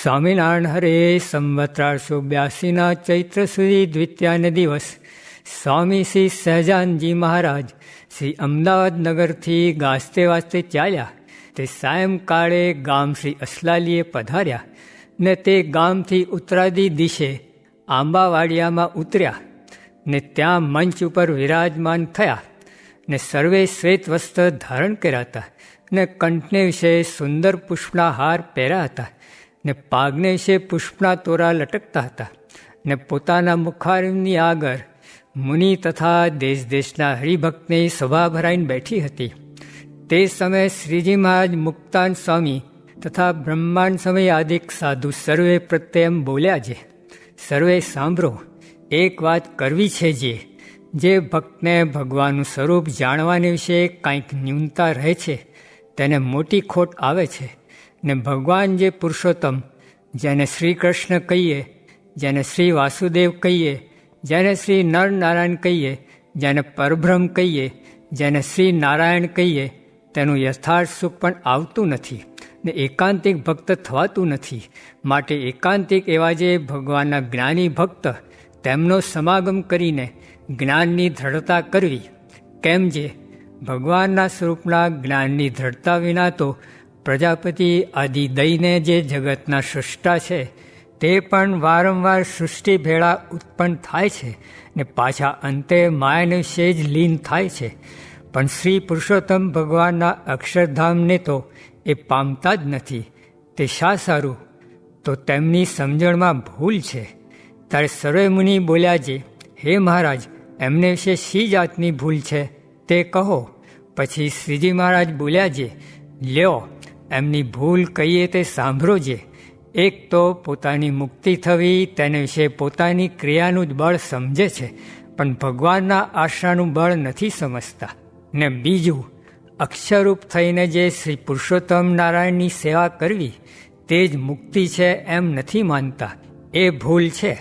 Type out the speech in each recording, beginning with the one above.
સ્વામિનારાયણ હરે સંવત 1882 ચૈત્ર સુધી દ્વિતીયાને દિવસ સ્વામી શ્રી સહજાનજી મહારાજ શ્રી અમદાવાદ નગરથી ગાજતે વાજતે ચાલ્યા. તે સાયંકાળે ગામ શ્રી અસલાલીએ પધાર્યા ને તે ગામથી ઉત્તરાદી દિશે આંબાવાડિયામાં ઉતર્યા ને ત્યાં મંચ ઉપર વિરાજમાન થયા ને સર્વે શ્વેત વસ્ત્ર ધારણ કર્યા હતા ને કંઠને વિશે સુંદર પુષ્પના હાર પહેર્યા હતા ને પાગને વિશે પુષ્પના તોરા લટકતા હતા ને પોતાના મુખારવિંદની આગળ મુનિ તથા દેશ દેશના હરિભક્તની સભા ભરાઈને બેઠી હતી. તે સમયે શ્રીજી મહારાજ મુક્તાન સ્વામી તથા બ્રહ્માંડ સમય આદિક સાધુ સર્વે પ્રત્યે એમ બોલ્યા છે, સર્વે સાંભળો, એક વાત કરવી છે. જે ભક્તને ભગવાનનું સ્વરૂપ જાણવાની વિશે કાંઈક ન્યૂનતા રહે છે તેને મોટી ખોટ આવે છે ને ભગવાન જે પુરુષોત્તમ, જેને શ્રી કૃષ્ણ કહીએ, જેને શ્રી વાસુદેવ કહીએ, જેને શ્રી નરનારાયણ કહીએ, જેને પરબ્રહ્મ કહીએ, જેને શ્રી નારાયણ કહીએ, તેનું યથાર્થ સુખ પણ આવતું નથી ને એકાંતિક ભક્ત થવાતું નથી. માટે એકાંતિક એવા જે ભગવાનના જ્ઞાની ભક્ત, તેમનો સમાગમ કરીને જ્ઞાનની દ્રઢતા કરવી. કેમ જે ભગવાનના સ્વરૂપના જ્ઞાનની દ્રઢતા વિના તો પ્રજાપતિ આદિ દઈને જે જગતના સૃષ્ટા છે તે પણ વારંવાર સૃષ્ટિ ભેળા ઉત્પન્ન થાય છે ને પાછા અંતે માયાને વિશે જ લીન થાય છે. પણ શ્રી પુરુષોત્તમ ભગવાનના અક્ષરધામને તો એ પામતા જ નથી. તે શા સારું? તો તેમની સમજણમાં ભૂલ છે. ત્યારે સર્વે મુનિ બોલ્યા છે, હે મહારાજ, એમને વિશે શી જાતની ભૂલ છે તે કહો. પછી શ્રીજી મહારાજ બોલ્યા છે, લ્યો, એમની ભૂલ કહીએ તે સાંભળો જે. એક તો પોતાની મુક્તિ થવી તેને વિશે પોતાની ક્રિયાનું જ બળ સમજે છે, પણ ભગવાનના આશાનું બળ નથી સમજતા. ને બીજું, અક્ષરરૂપ થઈને જે શ્રી પુરુષોત્તમ નારાયણની સેવા કરવી તે જ મુક્તિ છે એમ નથી માનતા, એ ભૂલ છે.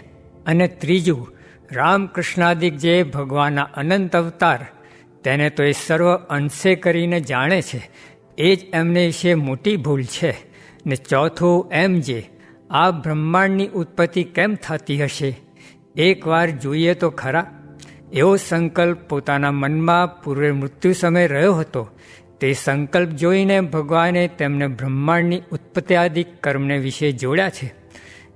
અને ત્રીજું, રામકૃષ્ણાદિક જે ભગવાનના અનંત અવતાર, તેને તો એ સર્વ અંશે કરીને જાણે છે, એ જ એમને વિશે મોટી ભૂલ છે. ને ચોથું એમ જે આ બ્રહ્માંડની ઉત્પત્તિ કેમ થતી હશે, એકવાર જોઈએ તો ખરા. એવો સંકલ્પ પોતાના મનમાં પૂર્વે મૃત્યુ સમયે રહ્યો હતો. તે સંકલ્પ જોઈને ભગવાને તેમને બ્રહ્માંડની ઉત્પત્તિ આદિ કર્મને વિશે જોડ્યા છે.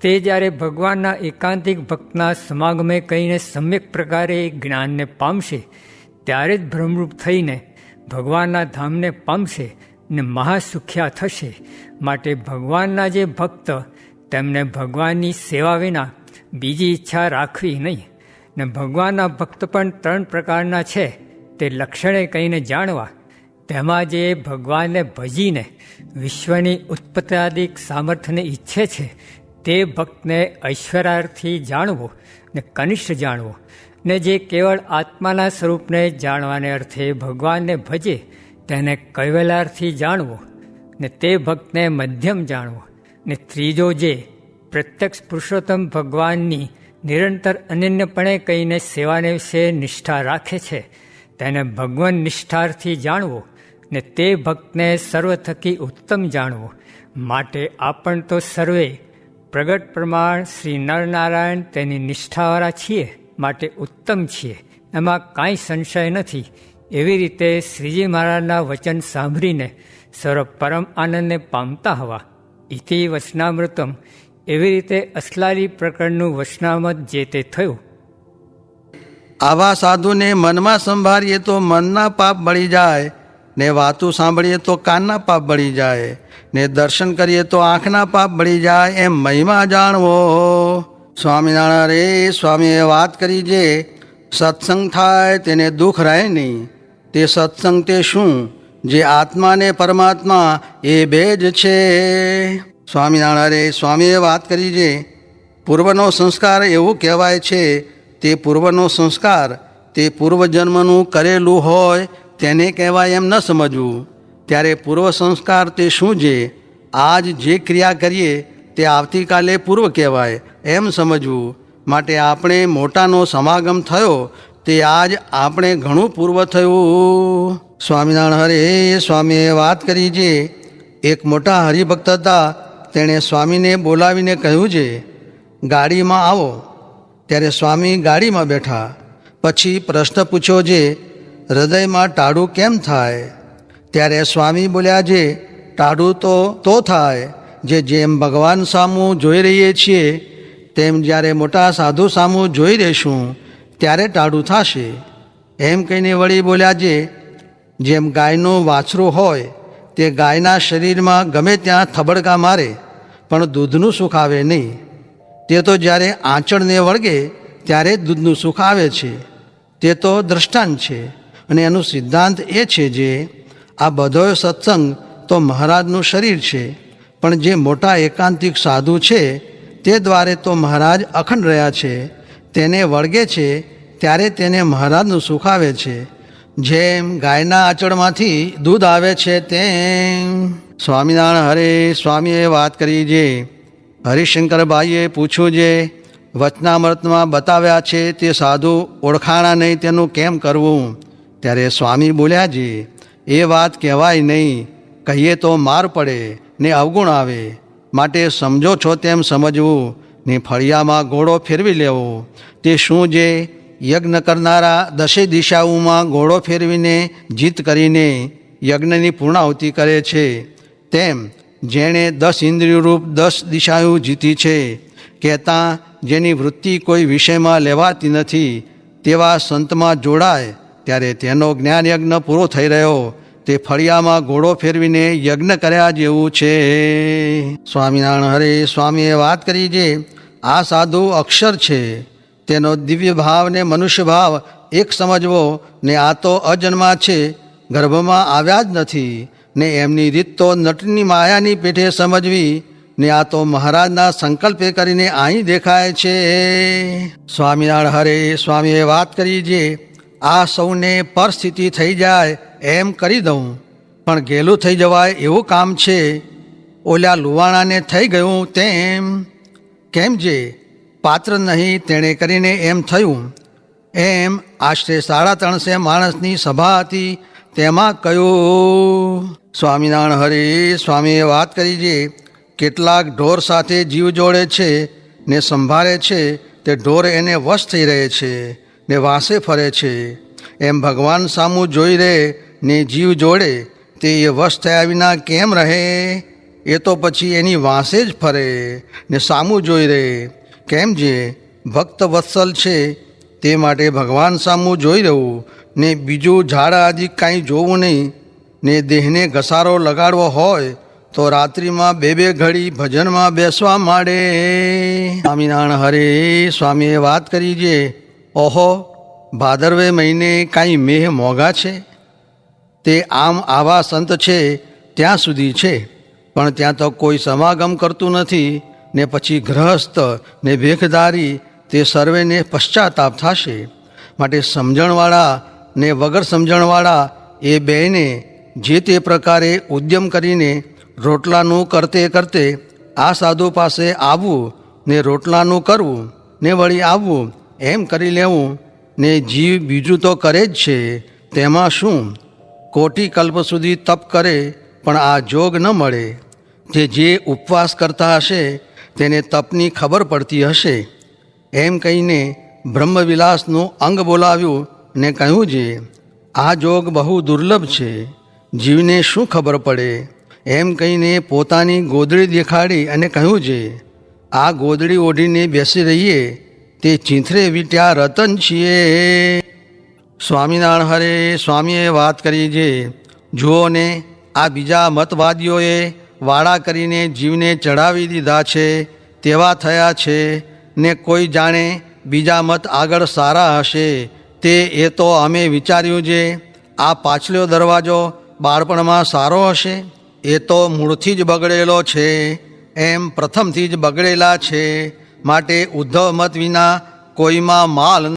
તે જ્યારે ભગવાનના એકાંતિક ભક્તના સમાગમે કહીને સમ્યક પ્રકારે જ્ઞાનને પામશે ત્યારે જ ભ્રમરૂપ થઈને ભગવાનના ધામને પામશે ને મહાસુખ્યા થશે. માટે ભગવાનના જે ભક્ત, તેમને ભગવાનની સેવા વિના બીજી ઈચ્છા રાખવી નહીં. ને ભગવાનના ભક્ત પણ 3 પ્રકારના છે તે લક્ષણે કહીને જાણવા. તેમાં જે ભગવાનને ભજીને વિશ્વની ઉત્પત્તિઆદિક સામર્થ્યને ઈચ્છે છે તે ભક્તને ઐશ્વર્યાર્થી જાણવો ને કનિષ્ઠ જાણવો. ને જે કેવળ આત્માના સ્વરૂપને જાણવાને અર્થે ભગવાનને ભજે તેને કૈવલ્યાર્થી જાણવો ને તે ભક્તને મધ્યમ જાણવો. ને ત્રીજો, જે પ્રત્યક્ષ પુરુષોત્તમ ભગવાનની નિરંતર અનન્યપણે કહીને સેવાને વિશે નિષ્ઠા રાખે છે તેને ભગવાન નિષ્ઠાર્થી જાણવો ને તે ભક્તને સર્વ થકી ઉત્તમ જાણવો. માટે આપણ તો સર્વે પ્રગટ પ્રમાણ શ્રી નરનારાયણ તેની નિષ્ઠાવાળા છીએ, માટે ઉત્તમ છીએ, એમાં કાંઈ સંશય નથી. એવી રીતે શ્રીજી મહારાજના વચન સાંભળીને સર્વ પરમ આનંદને પામતા હવા. ઇતિ વચનામૃતમ. એવી રીતે અસલાલી પ્રકરણનું વચનામત જે તે થયું. આવા સાધુને મનમાં સંભાળીએ તો મનના પાપ બળી જાય, ને વાતું સાંભળીએ તો કાનના પાપ બળી જાય, ને દર્શન કરીએ તો આંખના પાપ બળી જાય, એમ મહિમા જાણવો. સ્વામિનારાયણ રે સ્વામીએ વાત કરી છે, સત્સંગ થાય તેને દુઃખ રહે નહીં. તે સત્સંગ તે શું? જે આત્મા ને પરમાત્મા એ બે જ છે. સ્વામિનારાયણ રે સ્વામીએ વાત કરી છે, પૂર્વનો સંસ્કાર એવું કહેવાય છે, તે પૂર્વનો સંસ્કાર તે પૂર્વજન્મનું કરેલું હોય તેને કહેવાય એમ ન સમજવું. ત્યારે પૂર્વ સંસ્કાર તે શું છે? આજ જે ક્રિયા કરીએ તે આવતીકાલે પૂર્વ કહેવાય એમ સમજવું. માટે આપણે મોટાનો સમાગમ થયો તે આજ આપણે ઘણું પૂર્વ થયું. સ્વામિનારાયણ હરે સ્વામીએ વાત કરી છે, એક મોટા હરિભક્ત હતા તેણે સ્વામીને બોલાવીને કહ્યું છે, ગાડીમાં આવો. ત્યારે સ્વામી ગાડીમાં બેઠા. પછી પ્રશ્ન પૂછ્યો છે, હૃદયમાં ટાઢું કેમ થાય? ત્યારે સ્વામી બોલ્યા છે, ટાઢું તો થાય જે જેમ ભગવાન સામું જોઈ રહીએ છીએ તેમ જ્યારે મોટા સાધુ સામું જોઈ રહીશું ત્યારે ટાઢું થશે. એમ કહીને વળી બોલ્યા છે, જેમ ગાયનું વાછરું હોય તે ગાયના શરીરમાં ગમે ત્યાં થબડકા મારે પણ દૂધનું સુખ આવે નહીં. તે તો જ્યારે આંચળને વળગે ત્યારે જ દૂધનું સુખ આવે છે. તે તો દ્રષ્ટાંત છે. અને એનું સિદ્ધાંત એ છે જે આ બધો સત્સંગ તો મહારાજનું શરીર છે, પણ જે મોટા એકાંતિક સાધુ છે તે દ્વારે તો મહારાજ અખંડ રહ્યા છે. તેને વળગે છે ત્યારે તેને મહારાજનું સુખ આવે છે. જેમ ગાયના આંચળમાંથી દૂધ આવે છે તેમ. સ્વામિનારાયણ હરે સ્વામીએ વાત કરી છે. હરિશંકરભાઈએ પૂછ્યું છે, વચનામૃતમાં બતાવ્યા છે તે સાધુ ઓળખાણા નહીં તેનું કેમ કરવું? ત્યારે સ્વામી બોલ્યા છે, એ વાત કહેવાય નહીં. કહીએ તો માર પડે ને અવગુણ આવે. માટે સમજો છો તેમ સમજવું ને ફળિયામાં ઘોડો ફેરવી લેવો. તે શું છે? યજ્ઞ કરનારા દશે દિશાઓમાં ઘોડો ફેરવીને જીત કરીને યજ્ઞની પૂર્ણાહુતિ કરે છે. તેમ જેણે 10 ઇન્દ્રિયરૂપ 10 દિશાઓ જીતી છે, કહેતા જેની વૃત્તિ કોઈ વિષયમાં લેવાતી નથી તેવા સંતમાં જોડાય ત્યારે તેનો જ્ઞાન યજ્ઞ પૂરો થઈ રહ્યો. તે ફળિયામાં ઘોડો ફેરવીને યજ્ઞ કર્યા જેવું છે. સ્વામિનારાયણ હરે સ્વામીએ વાત કરી છે, આ સાધુ અક્ષર છે. તેનો દિવ્ય ભાવ ને મનુષ્ય ભાવ એક સમજવો ને આ તો અજન્મા છે, ગર્ભમાં આવ્યા જ નથી. ને એમની રીત તો નટની માયાની પેઠે સમજવી ને આ તો મહારાજના સંકલ્પે કરીને અહીં દેખાય છે. સ્વામિનારાયણ હરે સ્વામીએ વાત કરી છે, આ સૌને પરસ્થિતિ થઈ જાય એમ કરી દઉં, પણ ગેલું થઈ જવાય એવું કામ છે. ઓલા લુવાણાને થઈ ગયું તેમ. કેમ જે પાત્ર નહીં તેણે કરીને એમ થયું. એમ આશરે 350 માણસની સભા હતી તેમાં કહ્યું. સ્વામિનારાયણ હરે સ્વામીએ વાત કરી છે, કેટલાક ઢોર સાથે જીવ જોડે છે ને સંભાળે છે તે ઢોર એને વશ થઈ રહે છે ને વાસે ફરે છે. એમ ભગવાન સામું જોઈ રહે ને જીવ જોડે તે એ વશ થયા વિના કેમ રહે? એ તો પછી એની વાંસે જ ફરે ને સામું જોઈ રહે. કેમ જે ભક્ત વત્સલ છે તે માટે ભગવાન સામું જોઈ રહ્યું ને બીજું ઝાડા આદિ કાંઈ જોવું નહીં. ને દેહને ઘસારો લગાડવો હોય તો રાત્રિમાં 2 ઘડી ભજનમાં બેસવા માંડે. સ્વામિનારાયણ હરે સ્વામીએ વાત કરી છે, ઓહો ભાદરવે મહિને કાંઈ મેહ મોંઘા છે? તે આમ આવા સંત છે ત્યાં સુધી છે, પણ ત્યાં તો કોઈ સમાગમ કરતું નથી. ને પછી ગ્રહસ્થ ને ભેખધારી તે સર્વેને પશ્ચાતાપ થશે. માટે સમજણવાળા ને વગર સમજણવાળા એ બેને જે તે પ્રકારે ઉદ્યમ કરીને રોટલાનું કરતે કરતે આ સાધુ પાસે આવવું ને રોટલાનું કરવું ને વળી આવવું એમ કરી લેવું. ને જીવ બીજું તો કરે જ છે, તેમાં શું? કોટી કલ્પ સુધી તપ કરે પણ આ જોગ ન મળે. જે ઉપવાસ કરતા હશે તેને તપની ખબર પડતી હશે. એમ કહીને બ્રહ્મવિલાસનું અંગ બોલાવ્યું ને કહ્યું છે, આ જોગ બહુ દુર્લભ છે, જીવને શું ખબર પડે? એમ કહીને પોતાની ગોદડી દેખાડી અને કહ્યું છે, આ ગોદડી ઓઢીને બેસી રહીએ તે ચીંથરે વીટ્યા રતન છીએ. સ્વામિનારાયણ હરે સ્વામીએ વાત કરી છે, જુઓ ને આ બીજા મતવાદીઓએ વાડા કરીને જીવને ચડાવી દીધા છે તેવા થયા છે. ને કોઈ જાણે બીજા મત આગળ સારા હશે તે એ તો અમે વિચાર્યું છે. આ પાછલો દરવાજો બાળપણમાં સારો હશે, એ તો મૂળથી જ બગડેલો છે. એમ પ્રથમથી જ બગડેલા છે. માટે ઉદ્ધવ મત વિના કોઈમાં માલ